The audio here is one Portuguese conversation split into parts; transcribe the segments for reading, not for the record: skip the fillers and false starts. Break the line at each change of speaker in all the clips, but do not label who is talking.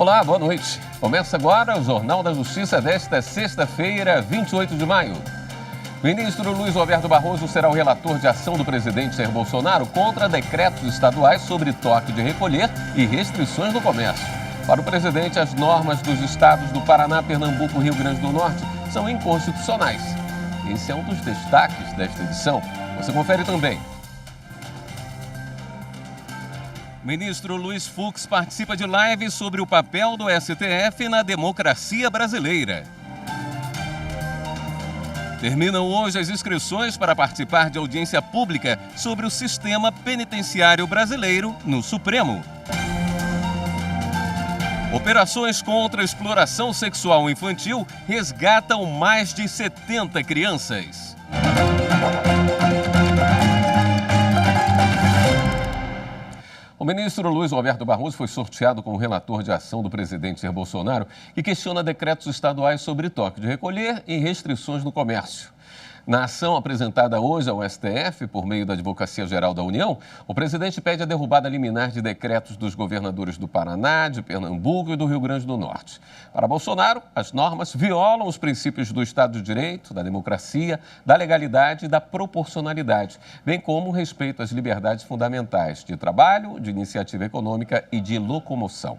Olá, boa noite. Começa agora o Jornal da Justiça desta sexta-feira, 28 de maio. O ministro Luiz Roberto Barroso será o relator de ação do presidente Jair Bolsonaro contra decretos estaduais sobre toque de recolher e restrições no comércio. Para o presidente, as normas dos estados do Paraná, Pernambuco e Rio Grande do Norte são inconstitucionais. Esse é um dos destaques desta edição. Você confere também. O ministro Luiz Fux participa de live sobre o papel do STF na democracia brasileira. Terminam hoje as inscrições para participar de audiência pública sobre o sistema penitenciário brasileiro no Supremo. Operações contra a exploração sexual infantil resgatam mais de 70 crianças. O ministro Luiz Roberto Barroso foi sorteado como relator de ação do presidente Jair Bolsonaro, que questiona decretos estaduais sobre toque de recolher e restrições no comércio. Na ação apresentada hoje ao STF, por meio da Advocacia Geral da União, o presidente pede a derrubada liminar de decretos dos governadores do Paraná, de Pernambuco e do Rio Grande do Norte. Para Bolsonaro, as normas violam os princípios do Estado de Direito, da democracia, da legalidade e da proporcionalidade, bem como o respeito às liberdades fundamentais de trabalho, de iniciativa econômica e de locomoção.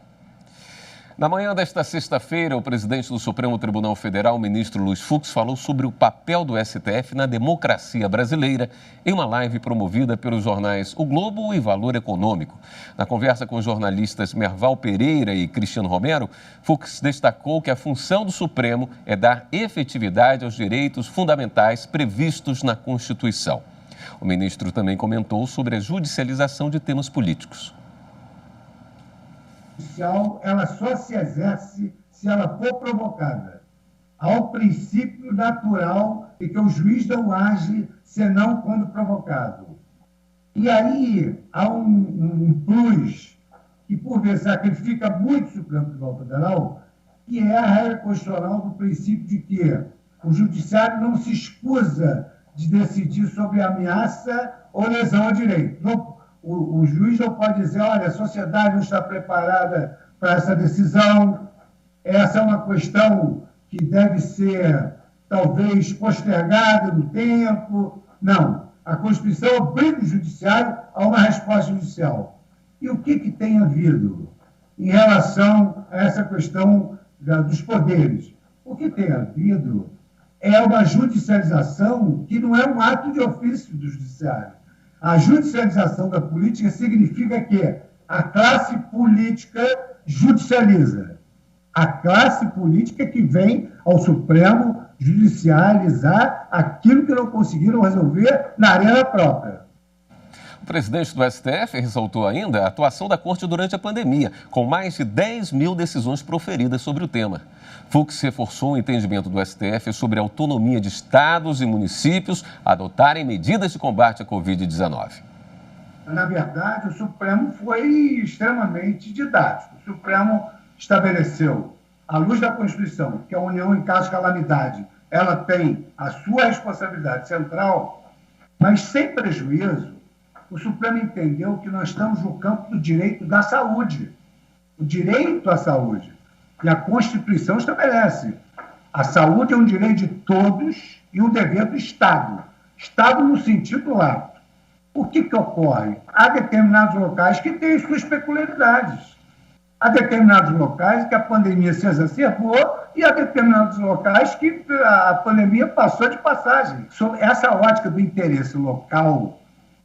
Na manhã desta sexta-feira, o presidente do Supremo Tribunal Federal, o ministro Luiz Fux, falou sobre o papel do STF na democracia brasileira em uma live promovida pelos jornais O Globo e Valor Econômico. Na conversa com os jornalistas Merval Pereira e Cristiano Romero, Fux destacou que a função do Supremo é dar efetividade aos direitos fundamentais previstos na Constituição. O ministro também comentou sobre a judicialização de temas políticos.
Ela só se exerce se ela for provocada. Há um princípio natural de que o juiz não age senão quando provocado. E aí há um plus que, por vezes, sacrifica muito o Supremo Tribunal Federal, que é a regra constitucional do princípio de que o judiciário não se escusa de decidir sobre ameaça ou lesão a direito. O juiz não pode dizer, olha, a sociedade não está preparada para essa decisão, essa é uma questão que deve ser, talvez, postergada no tempo. Não. A Constituição obriga o judiciário a uma resposta judicial. E o que tem havido em relação a essa questão dos poderes? O que tem havido é uma judicialização que não é um ato de ofício do judiciário. A judicialização da política significa que a classe política judicializa. A classe política que vem ao Supremo judicializar aquilo que não conseguiram resolver na arena própria.
O presidente do STF ressaltou ainda a atuação da Corte durante a pandemia, com mais de 10 mil decisões proferidas sobre o tema. Fux reforçou o entendimento do STF sobre a autonomia de estados e municípios a adotarem medidas de combate à Covid-19.
Na verdade, o Supremo foi extremamente didático. O Supremo estabeleceu, à luz da Constituição, que a União, em caso de calamidade, ela tem a sua responsabilidade central, mas sem prejuízo, o Supremo entendeu que nós estamos no campo do direito da saúde, o direito à saúde. E a Constituição estabelece: a saúde é um direito de todos e um dever do Estado. Estado no sentido lato. O que ocorre? Há determinados locais que têm suas peculiaridades. Há determinados locais que a pandemia se exacerbou e há determinados locais que a pandemia passou de passagem. Sobre essa ótica do interesse local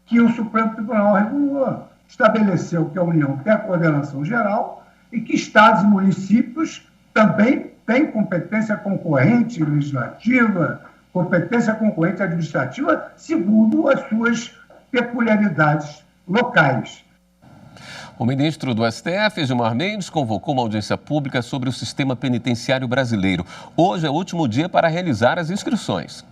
que o Supremo Tribunal regulou, estabeleceu que a União tem a coordenação geral e que estados e municípios também têm competência concorrente legislativa, competência concorrente administrativa, segundo as suas peculiaridades locais.
O ministro do STF, Gilmar Mendes, convocou uma audiência pública sobre o sistema penitenciário brasileiro. Hoje é o último dia para realizar as inscrições.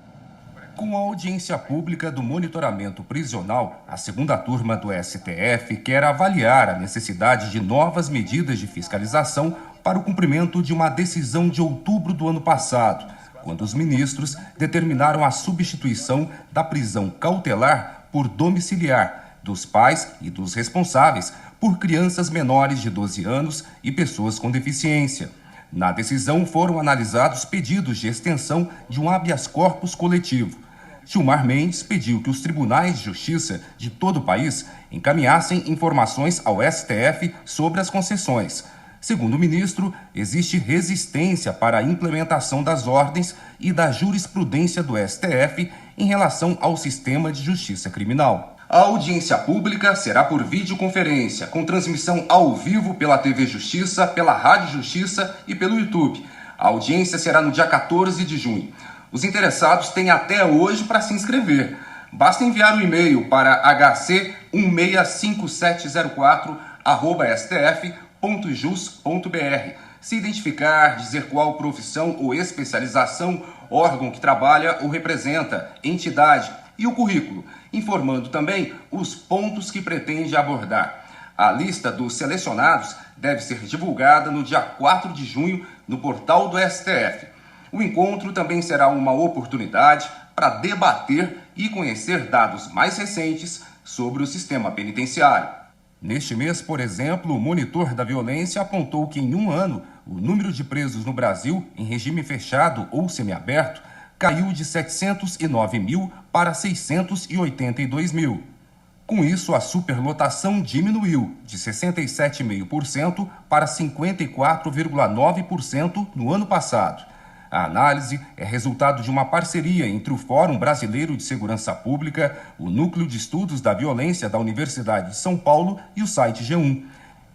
Com a audiência pública do monitoramento prisional, a segunda turma do STF quer avaliar a necessidade de novas medidas de fiscalização para o cumprimento de uma decisão de outubro do ano passado, quando os ministros determinaram a substituição da prisão cautelar por domiciliar dos pais e dos responsáveis por crianças menores de 12 anos e pessoas com deficiência. Na decisão foram analisados pedidos de extensão de um habeas corpus coletivo. Gilmar Mendes pediu que os tribunais de justiça de todo o país encaminhassem informações ao STF sobre as concessões. Segundo o ministro, existe resistência para a implementação das ordens e da jurisprudência do STF em relação ao sistema de justiça criminal. A audiência pública será por videoconferência, com transmissão ao vivo pela TV Justiça, pela Rádio Justiça e pelo YouTube. A audiência será no dia 14 de junho. Os interessados têm até hoje para se inscrever. Basta enviar um e-mail para hc1604@stf.jus.br, se identificar, dizer qual profissão ou especialização, órgão que trabalha ou representa, entidade e o currículo, informando também os pontos que pretende abordar. A lista dos selecionados deve ser divulgada no dia 4 de junho no portal do STF. O encontro também será uma oportunidade para debater e conhecer dados mais recentes sobre o sistema penitenciário. Neste mês, por exemplo, o monitor da violência apontou que em um ano o número de presos no Brasil em regime fechado ou semiaberto caiu de 709 mil para 682 mil. Com isso, a superlotação diminuiu de 67,5% para 54,9% no ano passado. A análise é resultado de uma parceria entre o Fórum Brasileiro de Segurança Pública, o Núcleo de Estudos da Violência da Universidade de São Paulo e o site G1.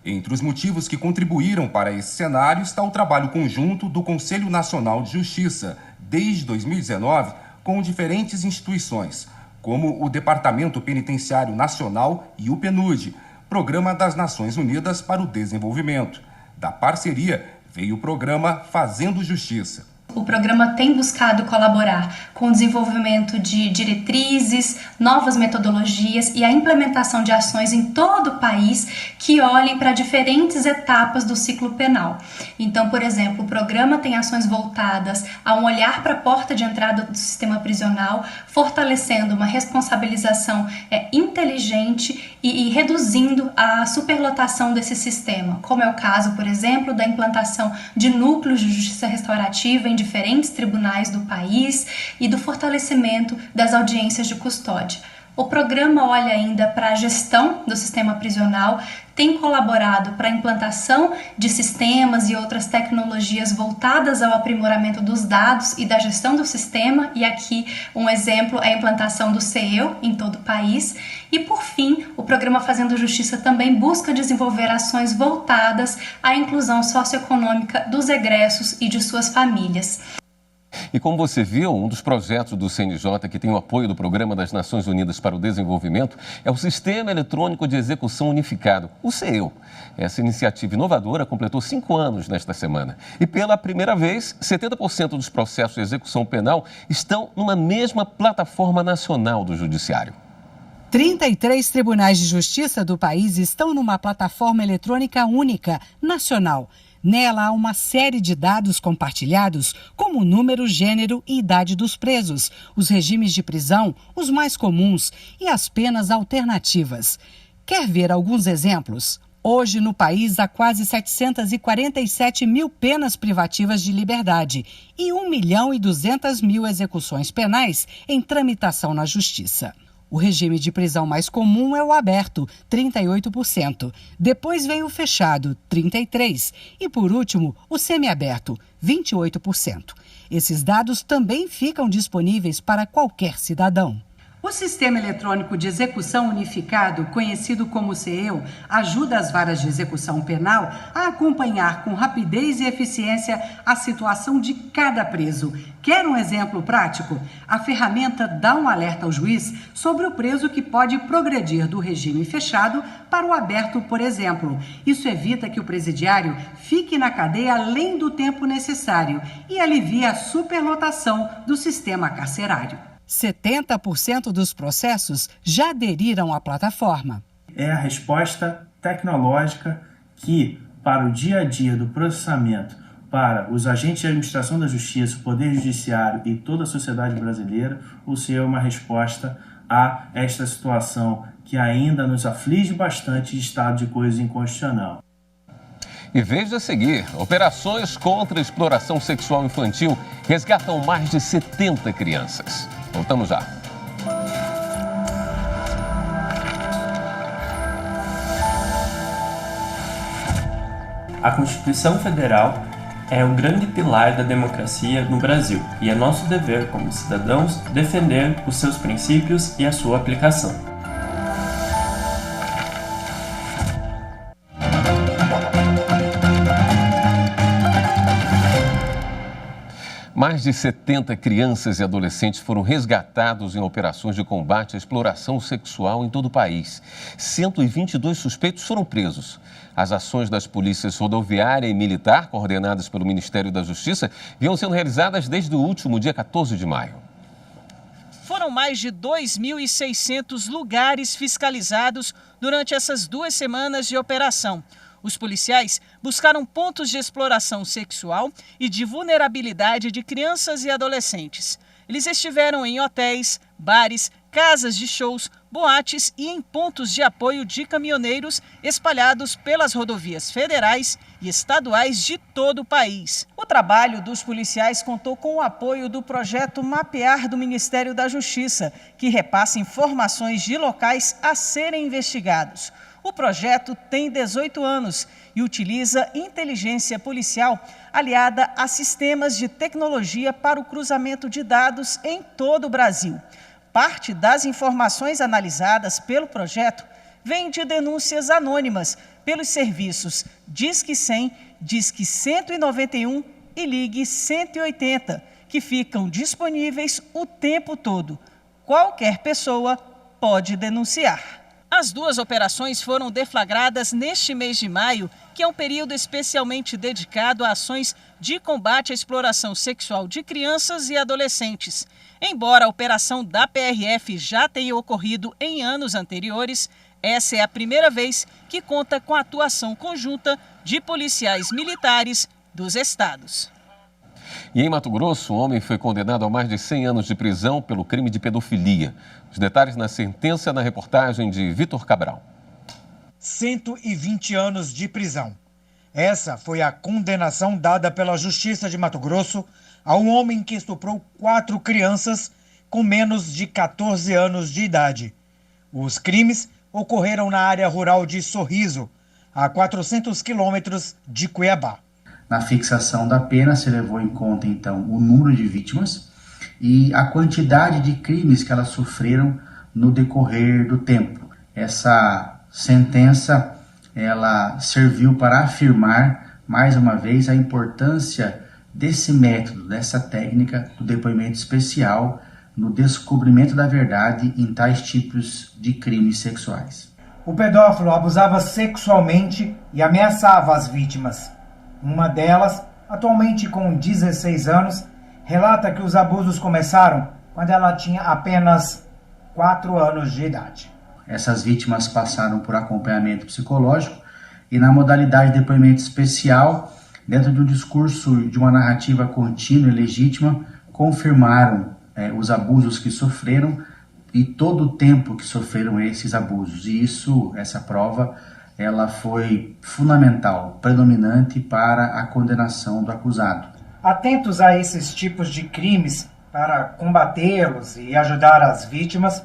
Entre os motivos que contribuíram para esse cenário está o trabalho conjunto do Conselho Nacional de Justiça, desde 2019, com diferentes instituições, como o Departamento Penitenciário Nacional e o PNUD, Programa das Nações Unidas para o Desenvolvimento. Da parceria veio o programa Fazendo Justiça.
O programa tem buscado colaborar com o desenvolvimento de diretrizes, novas metodologias e a implementação de ações em todo o país que olhem para diferentes etapas do ciclo penal. Então, por exemplo, o programa tem ações voltadas a um olhar para a porta de entrada do sistema prisional, fortalecendo uma responsabilização inteligente e reduzindo a superlotação desse sistema, como é o caso, por exemplo, da implantação de núcleos de justiça restaurativa em diferentes tribunais do país e do fortalecimento das audiências de custódia. O programa olha ainda para a gestão do sistema prisional, tem colaborado para a implantação de sistemas e outras tecnologias voltadas ao aprimoramento dos dados e da gestão do sistema, e aqui um exemplo é a implantação do CEU em todo o país. E por fim, o programa Fazendo Justiça também busca desenvolver ações voltadas à inclusão socioeconômica dos egressos e de suas famílias.
E como você viu, um dos projetos do CNJ que tem o apoio do Programa das Nações Unidas para o Desenvolvimento é o Sistema Eletrônico de Execução Unificado, o CEU. Essa iniciativa inovadora completou 5 anos nesta semana. E pela primeira vez, 70% dos processos de execução penal estão numa mesma plataforma nacional do Judiciário.
33 tribunais de justiça do país estão numa plataforma eletrônica única, nacional. Nela há uma série de dados compartilhados, como o número, gênero e idade dos presos, os regimes de prisão, os mais comuns, e as penas alternativas. Quer ver alguns exemplos? Hoje, no país, há quase 747 mil penas privativas de liberdade e 1.200.000 execuções penais em tramitação na Justiça. O regime de prisão mais comum é o aberto, 38%. Depois vem o fechado, 33%. E, por último, o semiaberto, 28%. Esses dados também ficam disponíveis para qualquer cidadão. O Sistema Eletrônico de Execução Unificado, conhecido como CEU, ajuda as varas de execução penal a acompanhar com rapidez e eficiência a situação de cada preso. Quer um exemplo prático? A ferramenta dá um alerta ao juiz sobre o preso que pode progredir do regime fechado para o aberto, por exemplo. Isso evita que o presidiário fique na cadeia além do tempo necessário e alivia a superlotação do sistema carcerário. 70% dos processos já aderiram à plataforma.
É a resposta tecnológica que, para o dia a dia do processamento, para os agentes de administração da justiça, o Poder Judiciário e toda a sociedade brasileira, o CEU é uma resposta a esta situação que ainda nos aflige bastante de estado de coisa inconstitucional.
E veja a seguir, operações contra a exploração sexual infantil resgatam mais de 70 crianças. Voltamos já.
A Constituição Federal é um grande pilar da democracia no Brasil e é nosso dever como cidadãos defender os seus princípios e a sua aplicação.
Mais de 70 crianças e adolescentes foram resgatados em operações de combate à exploração sexual em todo o país. 122 suspeitos foram presos. As ações das polícias rodoviária e militar, coordenadas pelo Ministério da Justiça, vinham sendo realizadas desde o último dia 14 de maio.
Foram mais de 2.600 lugares fiscalizados durante essas 2 semanas de operação. Os policiais buscaram pontos de exploração sexual e de vulnerabilidade de crianças e adolescentes. Eles estiveram em hotéis, bares, casas de shows, boates e em pontos de apoio de caminhoneiros espalhados pelas rodovias federais e estaduais de todo o país. O trabalho dos policiais contou com o apoio do projeto Mapear do Ministério da Justiça, que repassa informações de locais a serem investigados. O projeto tem 18 anos e utiliza inteligência policial aliada a sistemas de tecnologia para o cruzamento de dados em todo o Brasil. Parte das informações analisadas pelo projeto vem de denúncias anônimas pelos serviços Disque 100, Disque 191 e Ligue 180, que ficam disponíveis o tempo todo. Qualquer pessoa pode denunciar. As 2 operações foram deflagradas neste mês de maio, que é um período especialmente dedicado a ações de combate à exploração sexual de crianças e adolescentes. Embora a operação da PRF já tenha ocorrido em anos anteriores, essa é a primeira vez que conta com a atuação conjunta de policiais militares dos estados.
E em Mato Grosso, um homem foi condenado a mais de 100 anos de prisão pelo crime de pedofilia. Os detalhes na sentença na reportagem de Vitor Cabral.
120 anos de prisão. Essa foi a condenação dada pela Justiça de Mato Grosso a um homem que estuprou 4 crianças com menos de 14 anos de idade. Os crimes ocorreram na área rural de Sorriso, a 400 quilômetros de Cuiabá.
Na fixação da pena se levou em conta, então, o número de vítimas e a quantidade de crimes que elas sofreram no decorrer do tempo. Essa sentença, ela serviu para afirmar, mais uma vez, a importância desse método, dessa técnica do depoimento especial no descobrimento da verdade em tais tipos de crimes sexuais.
O pedófilo abusava sexualmente e ameaçava as vítimas. Uma delas, atualmente com 16 anos, relata que os abusos começaram quando ela tinha apenas 4 anos de idade.
Essas vítimas passaram por acompanhamento psicológico e na modalidade de depoimento especial, dentro de um discurso de uma narrativa contínua e legítima, confirmaram os abusos que sofreram e todo o tempo que sofreram esses abusos. E essa prova, ela foi fundamental, predominante para a condenação do acusado.
Atentos a esses tipos de crimes para combatê-los e ajudar as vítimas,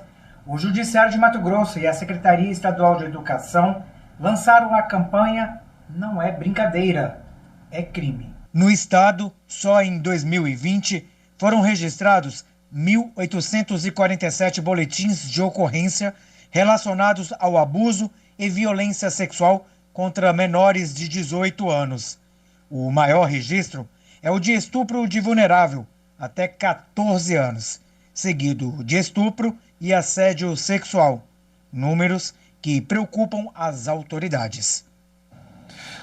o Judiciário de Mato Grosso e a Secretaria Estadual de Educação lançaram a campanha Não é Brincadeira, é Crime. No estado, só em 2020, foram registrados 1.847 boletins de ocorrência relacionados ao abuso e violência sexual contra menores de 18 anos. O maior registro é o de estupro de vulnerável, até 14 anos, seguido de estupro e assédio sexual, números que preocupam as autoridades.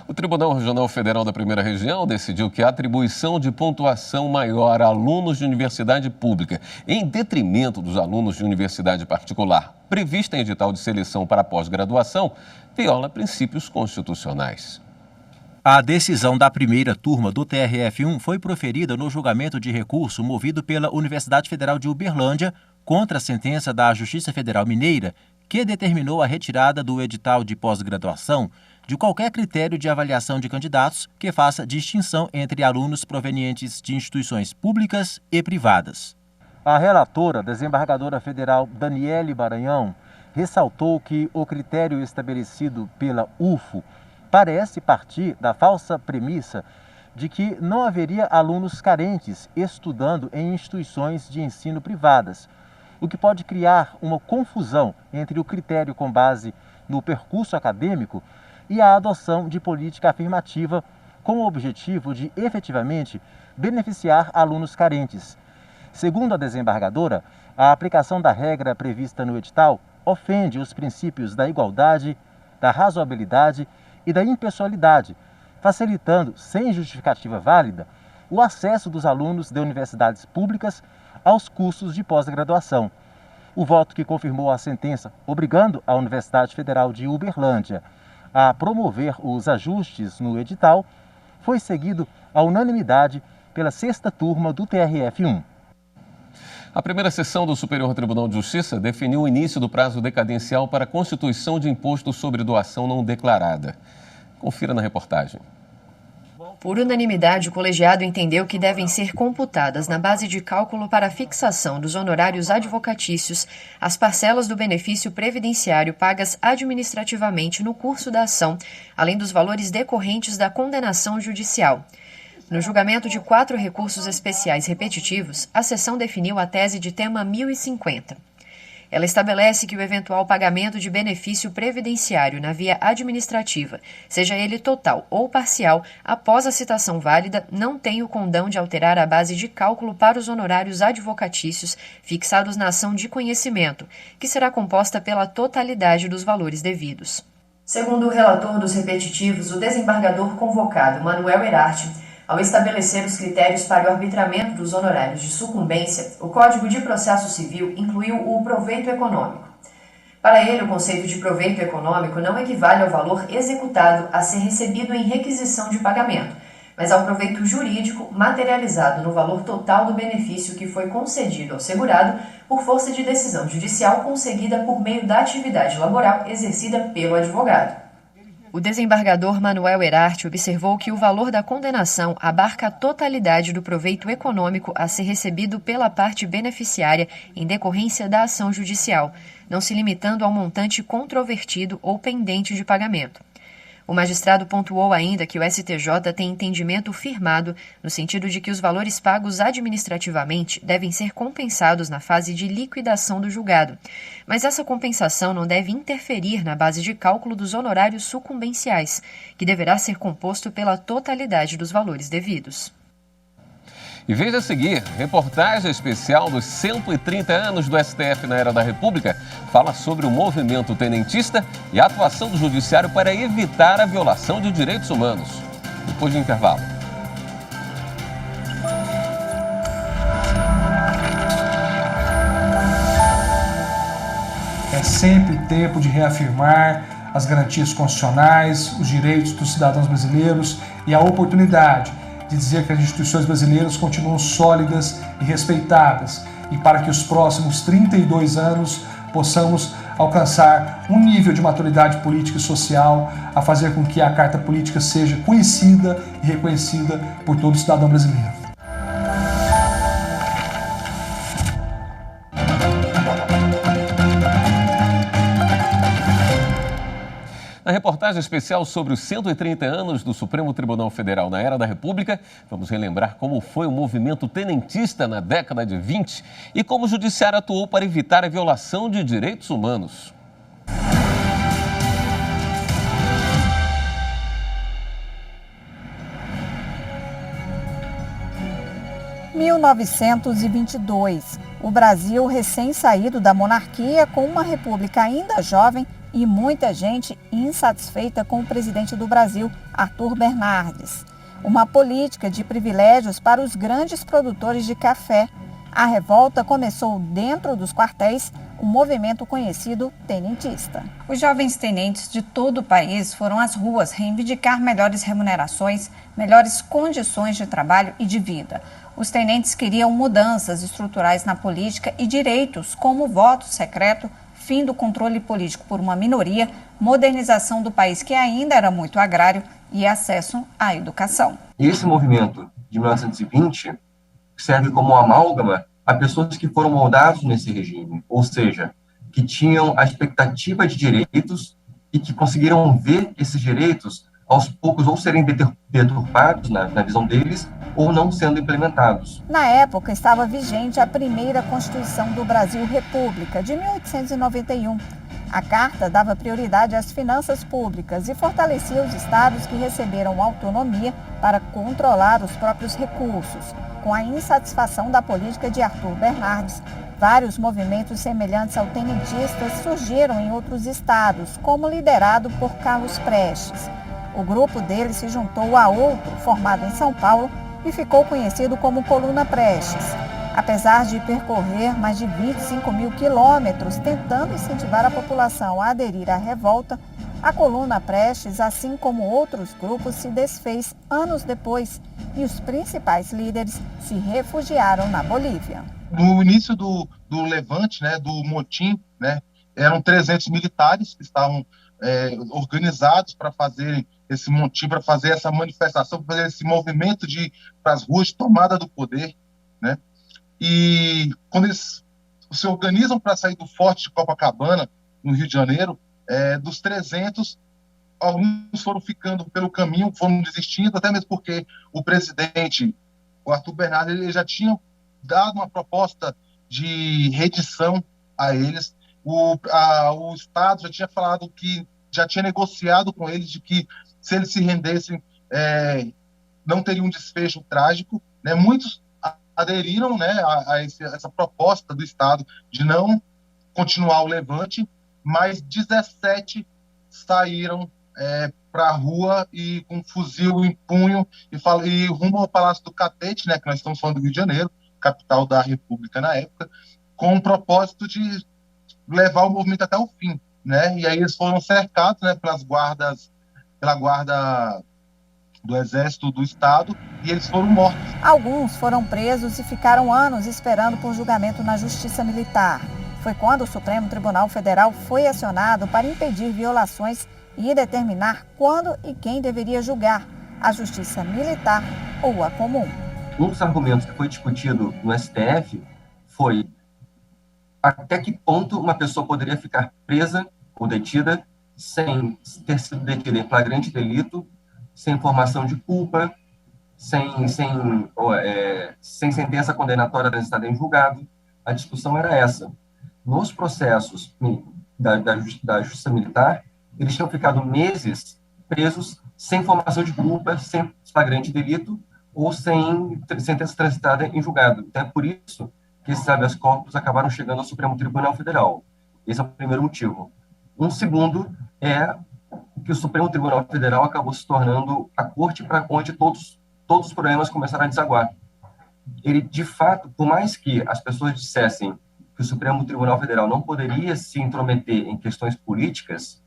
O Tribunal Regional Federal da Primeira Região decidiu que a atribuição de pontuação maior a alunos de universidade pública, em detrimento dos alunos de universidade particular, prevista em edital de seleção para pós-graduação, viola princípios constitucionais.
A decisão da primeira turma do TRF1 foi proferida no julgamento de recurso movido pela Universidade Federal de Uberlândia contra a sentença da Justiça Federal Mineira, que determinou a retirada do edital de pós-graduação de qualquer critério de avaliação de candidatos que faça distinção entre alunos provenientes de instituições públicas e privadas. A relatora, desembargadora federal Daniele Maranhão, ressaltou que o critério estabelecido pela UFO parece partir da falsa premissa de que não haveria alunos carentes estudando em instituições de ensino privadas, o que pode criar uma confusão entre o critério com base no percurso acadêmico e a adoção de política afirmativa com o objetivo de efetivamente beneficiar alunos carentes. Segundo a desembargadora, a aplicação da regra prevista no edital ofende os princípios da igualdade, da razoabilidade e da impessoalidade, facilitando, sem justificativa válida, o acesso dos alunos de universidades públicas aos cursos de pós-graduação. O voto que confirmou a sentença, obrigando a Universidade Federal de Uberlândia a promover os ajustes no edital, foi seguido à unanimidade pela 6ª turma do TRF-1.
A primeira sessão do Superior Tribunal de Justiça definiu o início do prazo decadencial para a constituição de imposto sobre doação não declarada. Confira na reportagem.
Por unanimidade, o colegiado entendeu que devem ser computadas na base de cálculo para a fixação dos honorários advocatícios as parcelas do benefício previdenciário pagas administrativamente no curso da ação, além dos valores decorrentes da condenação judicial. No julgamento de 4 recursos especiais repetitivos, a sessão definiu a tese de tema 1050. Ela estabelece que o eventual pagamento de benefício previdenciário na via administrativa, seja ele total ou parcial, após a citação válida, não tem o condão de alterar a base de cálculo para os honorários advocatícios fixados na ação de conhecimento, que será composta pela totalidade dos valores devidos. Segundo o relator dos repetitivos, o desembargador convocado, Manuel Erarte, ao estabelecer os critérios para o arbitramento dos honorários de sucumbência, o Código de Processo Civil incluiu o proveito econômico. Para ele, o conceito de proveito econômico não equivale ao valor executado a ser recebido em requisição de pagamento, mas ao proveito jurídico materializado no valor total do benefício que foi concedido ao segurado por força de decisão judicial conseguida por meio da atividade laboral exercida pelo advogado. O desembargador Manuel Erarte observou que o valor da condenação abarca a totalidade do proveito econômico a ser recebido pela parte beneficiária em decorrência da ação judicial, não se limitando ao montante controvertido ou pendente de pagamento. O magistrado pontuou ainda que o STJ tem entendimento firmado no sentido de que os valores pagos administrativamente devem ser compensados na fase de liquidação do julgado, mas essa compensação não deve interferir na base de cálculo dos honorários sucumbenciais, que deverá ser composto pela totalidade dos valores devidos.
E veja a seguir, reportagem especial dos 130 anos do STF na Era da República fala sobre o movimento tenentista e a atuação do judiciário para evitar a violação de direitos humanos. Depois do intervalo.
É sempre tempo de reafirmar as garantias constitucionais, os direitos dos cidadãos brasileiros e a oportunidade de dizer que as instituições brasileiras continuam sólidas e respeitadas e para que os próximos 32 anos possamos alcançar um nível de maturidade política e social a fazer com que a Carta Política seja conhecida e reconhecida por todo cidadão brasileiro.
Na reportagem especial sobre os 130 anos do Supremo Tribunal Federal na Era da República, vamos relembrar como foi o movimento tenentista na década de 20 e como o judiciário atuou para evitar a violação de direitos humanos.
Em 1922, o Brasil recém-saído da monarquia com uma república ainda jovem e muita gente insatisfeita com o presidente do Brasil, Arthur Bernardes. Uma política de privilégios para os grandes produtores de café. A revolta começou dentro dos quartéis, um movimento conhecido tenentista.
Os jovens tenentes de todo o país foram às ruas reivindicar melhores remunerações, melhores condições de trabalho e de vida. Os tenentes queriam mudanças estruturais na política e direitos como voto secreto, fim do controle político por uma minoria, modernização do país que ainda era muito agrário e acesso à educação.
Esse movimento de 1920 serve como amálgama a pessoas que foram moldados nesse regime, ou seja, que tinham a expectativa de direitos e que conseguiram ver esses direitos aos poucos ou serem deturpados na visão deles ou não sendo implementados.
Na época, estava vigente a primeira Constituição do Brasil República, de 1891. A Carta dava prioridade às finanças públicas e fortalecia os estados que receberam autonomia para controlar os próprios recursos. Com a insatisfação da política de Arthur Bernardes, vários movimentos semelhantes ao tenentistas surgiram em outros estados, como liderado por Carlos Prestes. O grupo dele se juntou a outro, formado em São Paulo, e ficou conhecido como Coluna Prestes. Apesar de percorrer mais de 25 mil quilômetros tentando incentivar a população a aderir à revolta, a Coluna Prestes, assim como outros grupos, se desfez anos depois e os principais líderes se refugiaram na Bolívia.
No início do levante, do motim, eram 300 militares que estavam organizados para fazerem esse motim, para fazer essa manifestação, para fazer esse movimento para as ruas de tomada do poder, E quando eles se organizam para sair do Forte de Copacabana, no Rio de Janeiro, dos 300, alguns foram ficando pelo caminho, foram desistindo, até mesmo porque o presidente, o Arthur Bernardes, ele já tinha dado uma proposta de redição a eles. O Estado já tinha falado que já tinha negociado com eles de que se eles se rendessem, não teria um desfecho trágico. Muitos aderiram a essa proposta do Estado de não continuar o levante, mas 17 saíram para a rua e com um fuzil em punho e rumo ao Palácio do Catete, que nós estamos falando do Rio de Janeiro, capital da República na época, com o propósito de levar o movimento até o fim. E aí eles foram cercados pela guarda do Exército do Estado e eles foram mortos.
Alguns foram presos e ficaram anos esperando por julgamento na Justiça Militar. Foi quando o Supremo Tribunal Federal foi acionado para impedir violações e determinar quando e quem deveria julgar, a Justiça Militar ou a comum.
Um dos argumentos que foi discutido no STF foi até que ponto uma pessoa poderia ficar presa ou detida sem ter sido detida em flagrante delito, sem informação de culpa, sem sentença condenatória transitada em julgado. A discussão era essa. Nos processos da Justiça Militar, eles tinham ficado meses presos sem informação de culpa, sem flagrante delito ou sem sentença transitada em julgado. Então é por isso que esses habeas corpus acabaram chegando ao Supremo Tribunal Federal. Esse é o primeiro motivo. Um segundo é que o Supremo Tribunal Federal acabou se tornando a corte para onde todos os problemas começaram a desaguar. Ele, de fato, por mais que as pessoas dissessem que o Supremo Tribunal Federal não poderia se intrometer em questões políticas,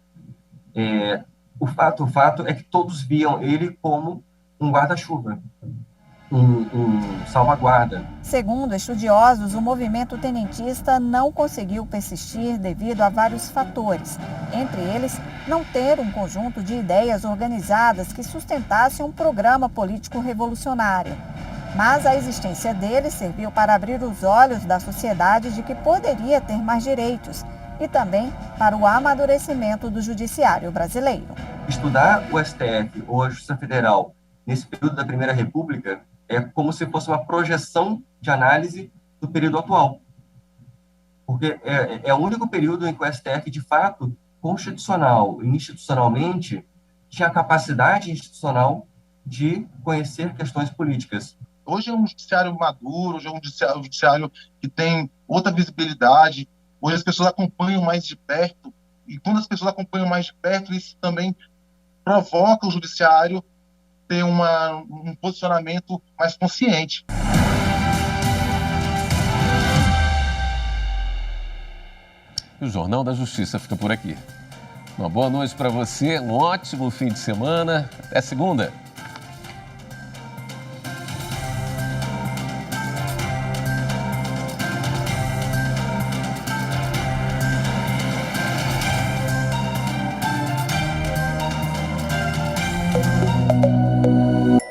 o fato é que todos viam ele como um guarda-chuva, um salvaguarda.
Segundo estudiosos, o movimento tenentista não conseguiu persistir devido a vários fatores, entre eles não ter um conjunto de ideias organizadas que sustentassem um programa político revolucionário. Mas a existência dele serviu para abrir os olhos da sociedade de que poderia ter mais direitos e também para o amadurecimento do judiciário brasileiro.
Estudar o STF ou a Justiça Federal nesse período da Primeira República é como se fosse uma projeção de análise do período atual. Porque é o único período em que o STF, de fato, constitucional e institucionalmente, tinha a capacidade institucional de conhecer questões políticas.
Hoje é um judiciário maduro, hoje é um judiciário que tem outra visibilidade, hoje as pessoas acompanham mais de perto, e quando as pessoas acompanham mais de perto, isso também provoca o judiciário ter um posicionamento mais consciente.
E o Jornal da Justiça fica por aqui. Uma boa noite para você, um ótimo fim de semana. Até segunda.